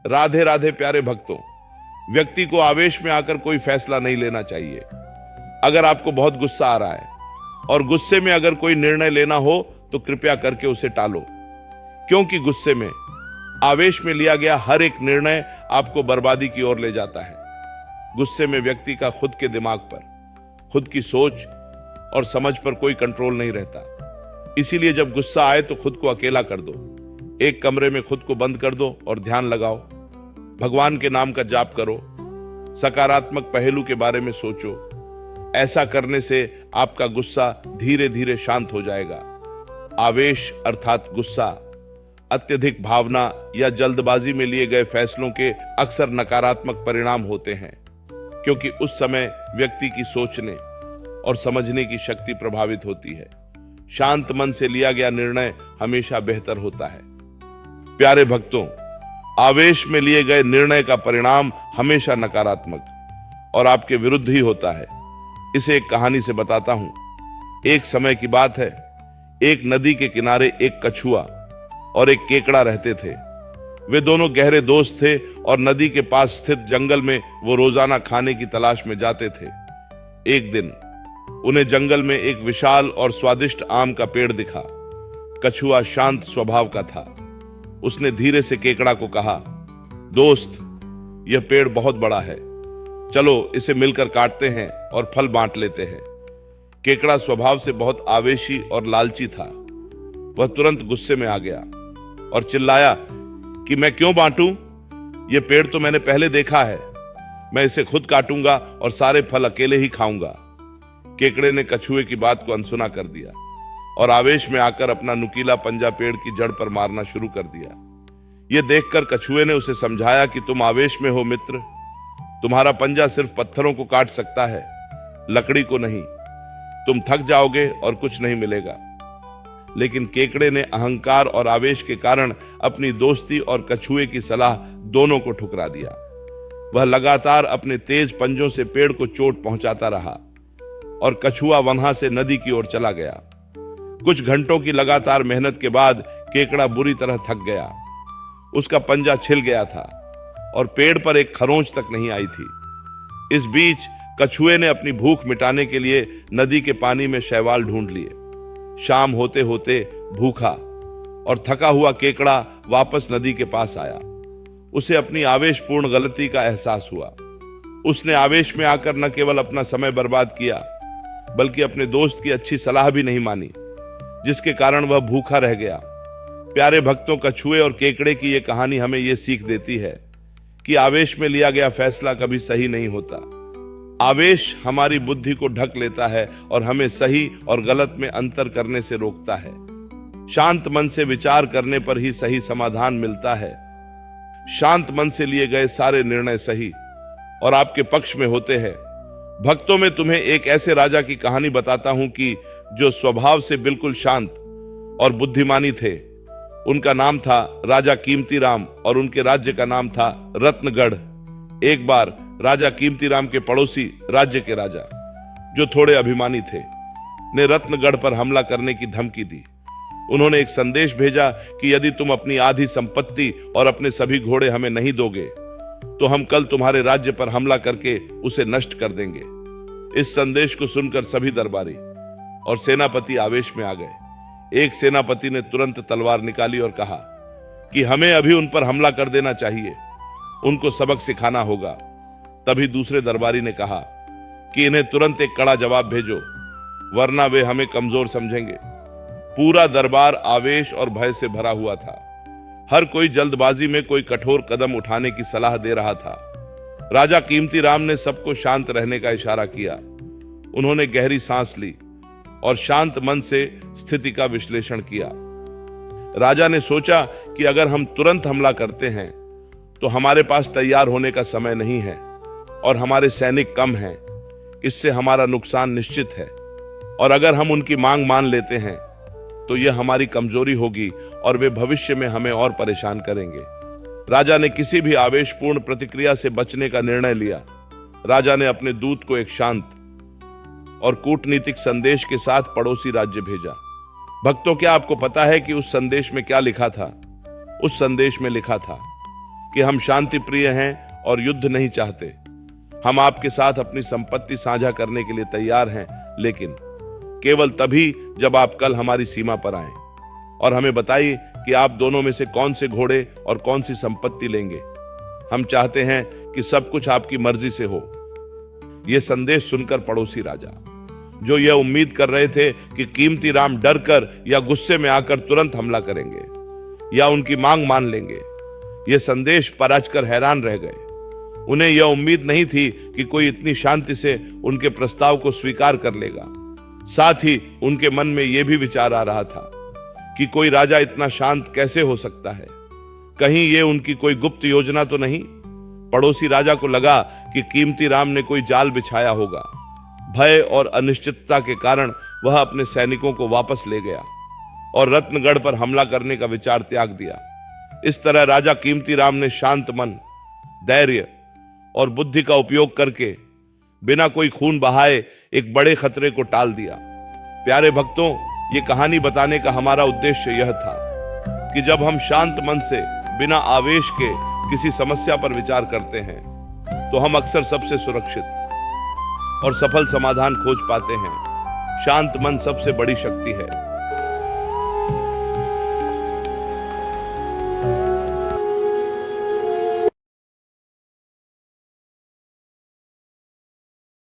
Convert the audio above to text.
राधे राधे प्यारे भक्तों, व्यक्ति को आवेश में आकर कोई फैसला नहीं लेना चाहिए। अगर आपको बहुत गुस्सा आ रहा है और गुस्से में अगर कोई निर्णय लेना हो तो कृपया करके उसे टालो, क्योंकि गुस्से में, आवेश में लिया गया हर एक निर्णय आपको बर्बादी की ओर ले जाता है। गुस्से में व्यक्ति का खुद के दिमाग पर, खुद की सोच और समझ पर कोई कंट्रोल नहीं रहता। इसीलिए जब गुस्सा आए तो खुद को अकेला कर दो, एक कमरे में खुद को बंद कर दो और ध्यान लगाओ। भगवान के नाम का जाप करो, सकारात्मक पहलू के बारे में सोचो। ऐसा करने से आपका गुस्सा धीरे धीरे शांत हो जाएगा। आवेश अर्थात गुस्सा, अत्यधिक भावना या जल्दबाजी में लिए गए फैसलों के अक्सर नकारात्मक परिणाम होते हैं, क्योंकि उस समय व्यक्ति की सोचने और समझने की शक्ति प्रभावित होती है। शांत मन से लिया गया निर्णय हमेशा बेहतर होता है। प्यारे भक्तों, आवेश में लिए गए निर्णय का परिणाम हमेशा नकारात्मक और आपके विरुद्ध ही होता है। इसे एक कहानी से बताता हूं। एक समय की बात है, एक नदी के किनारे एक कछुआ और एक केकड़ा रहते थे। वे दोनों गहरे दोस्त थे और नदी के पास स्थित जंगल में वो रोजाना खाने की तलाश में जाते थे। एक दिन उन्हें जंगल में एक विशाल और स्वादिष्ट आम का पेड़ दिखा। कछुआ शांत स्वभाव का था। उसने धीरे से केकड़ा को कहा, दोस्त, यह पेड़ बहुत बड़ा है, चलो इसे मिलकर काटते हैं और फल बांट लेते हैं। केकड़ा स्वभाव से बहुत आवेशी और लालची था। वह तुरंत गुस्से में आ गया और चिल्लाया कि मैं क्यों बांटूं? यह पेड़ तो मैंने पहले देखा है। मैं इसे खुद काटूंगा और सारे फल अकेले ही खाऊंगा। केकड़े ने कछुए की बात को अनसुना कर दिया और आवेश में आकर अपना नुकीला पंजा पेड़ की जड़ पर मारना शुरू कर दिया। यह देखकर कछुए ने उसे समझाया कि तुम आवेश में हो मित्र, तुम्हारा पंजा सिर्फ पत्थरों को काट सकता है, लकड़ी को नहीं। तुम थक जाओगे और कुछ नहीं मिलेगा। लेकिन केकड़े ने अहंकार और आवेश के कारण अपनी दोस्ती और कछुए की सलाह दोनों को ठुकरा दिया। वह लगातार अपने तेज पंजों से पेड़ को चोट पहुंचाता रहा और कछुआ वहां से नदी की ओर चला गया। कुछ घंटों की लगातार मेहनत के बाद केकड़ा बुरी तरह थक गया। उसका पंजा छिल गया था और पेड़ पर एक खरोंच तक नहीं आई थी। इस बीच कछुए ने अपनी भूख मिटाने के लिए नदी के पानी में शैवाल ढूंढ लिए। शाम होते होते भूखा और थका हुआ केकड़ा वापस नदी के पास आया। उसे अपनी आवेशपूर्ण गलती का एहसास हुआ। उसने आवेश में आकर न केवल अपना समय बर्बाद किया, बल्कि अपने दोस्त की अच्छी सलाह भी नहीं मानी, जिसके कारण वह भूखा रह गया। प्यारे भक्तों, कछुए और केकड़े की यह कहानी हमें यह सीख देती है कि आवेश में लिया गया फैसला कभी सही नहीं होता। आवेश हमारी बुद्धि को ढक लेता है और हमें सही और गलत में अंतर करने से रोकता है। शांत मन से विचार करने पर ही सही समाधान मिलता है। शांत मन से लिए गए सारे निर्णय सही और आपके पक्ष में होते हैं। भक्तों, में तुम्हें एक ऐसे राजा की कहानी बताता हूं कि जो स्वभाव से बिल्कुल शांत और बुद्धिमानी थे। उनका नाम था राजा कीमती राम और उनके राज्य का नाम था रत्नगढ़। एक बार राजा कीमती राम के पड़ोसी राज्य के राजा, जो थोड़े अभिमानी थे, ने रत्नगढ़ पर हमला करने की धमकी दी। उन्होंने एक संदेश भेजा कि यदि तुम अपनी आधी संपत्ति और अपने सभी घोड़े हमें नहीं दोगे तो हम कल तुम्हारे राज्य पर हमला करके उसे नष्ट कर देंगे। इस संदेश को सुनकर सभी दरबारी और सेनापति आवेश में आ गए। एक सेनापति ने तुरंत तलवार निकाली और कहा कि हमें अभी उन पर हमला कर देना चाहिए, उनको सबक सिखाना होगा। तभी दूसरे दरबारी ने कहा कि इन्हें तुरंत एक कड़ा जवाब भेजो, वरना वे हमें कमजोर समझेंगे। पूरा दरबार आवेश और भय से भरा हुआ था। हर कोई जल्दबाजी में कोई कठोर कदम उठाने की सलाह दे रहा था। राजा कीमती राम ने सबको शांत रहने का इशारा किया। उन्होंने गहरी सांस ली और शांत मन से स्थिति का विश्लेषण किया। राजा ने सोचा कि अगर हम तुरंत हमला करते हैं तो हमारे पास तैयार होने का समय नहीं है और हमारे सैनिक कम हैं। इससे हमारा नुकसान निश्चित है और अगर हम उनकी मांग मान लेते हैं तो यह हमारी कमजोरी होगी और वे भविष्य में हमें और परेशान करेंगे। राजा ने किसी भी आवेशपूर्ण प्रतिक्रिया से बचने का निर्णय लिया। राजा ने अपने दूत को एक शांत और कूटनीतिक संदेश के साथ पड़ोसी राज्य भेजा। भक्तों, क्या आपको पता है कि उस संदेश में क्या लिखा था? उस संदेश में लिखा था, कि हम शांति प्रिय हैं और युद्ध नहीं चाहते। हम आपके साथ अपनी संपत्ति साझा करने के लिए तैयार हैं, लेकिन केवल तभी जब आप कल हमारी सीमा पर आएं और हमें बताइए कि आप दोनों में से कौन से घोड़े और कौन सी संपत्ति लेंगे। हम चाहते हैं कि सब कुछ आपकी मर्जी से हो। यह संदेश सुनकर पड़ोसी राजा, जो यह उम्मीद कर रहे थे कि कीमती राम डरकर या गुस्से में आकर तुरंत हमला करेंगे या उनकी मांग मान लेंगे, यह संदेश पराजकर हैरान रह गए। उन्हें यह उम्मीद नहीं थी कि कोई इतनी शांति से उनके प्रस्ताव को स्वीकार कर लेगा। साथ ही उनके मन में यह भी विचार आ रहा था कि कोई राजा इतना शांत कैसे हो सकता है, कहीं ये उनकी कोई गुप्त योजना तो नहीं। पड़ोसी राजा को लगा कि कीमती राम ने कोई जाल बिछाया होगा। भय और अनिश्चितता के कारण वह अपने सैनिकों को वापस ले गया और रत्नगढ़ पर हमला करने का विचार त्याग दिया। इस तरह राजा कीमती राम ने शांत मन, धैर्य और बुद्धि का उपयोग करके बिना कोई खून बहाए एक बड़े खतरे को टाल दिया। प्यारे भक्तों, ये कहानी बताने का हमारा उद्देश्य यह था कि जब हम शांत मन से बिना आवेश के किसी समस्या पर विचार करते हैं तो हम अक्सर सबसे सुरक्षित और सफल समाधान खोज पाते हैं। शांत मन सबसे बड़ी शक्ति है।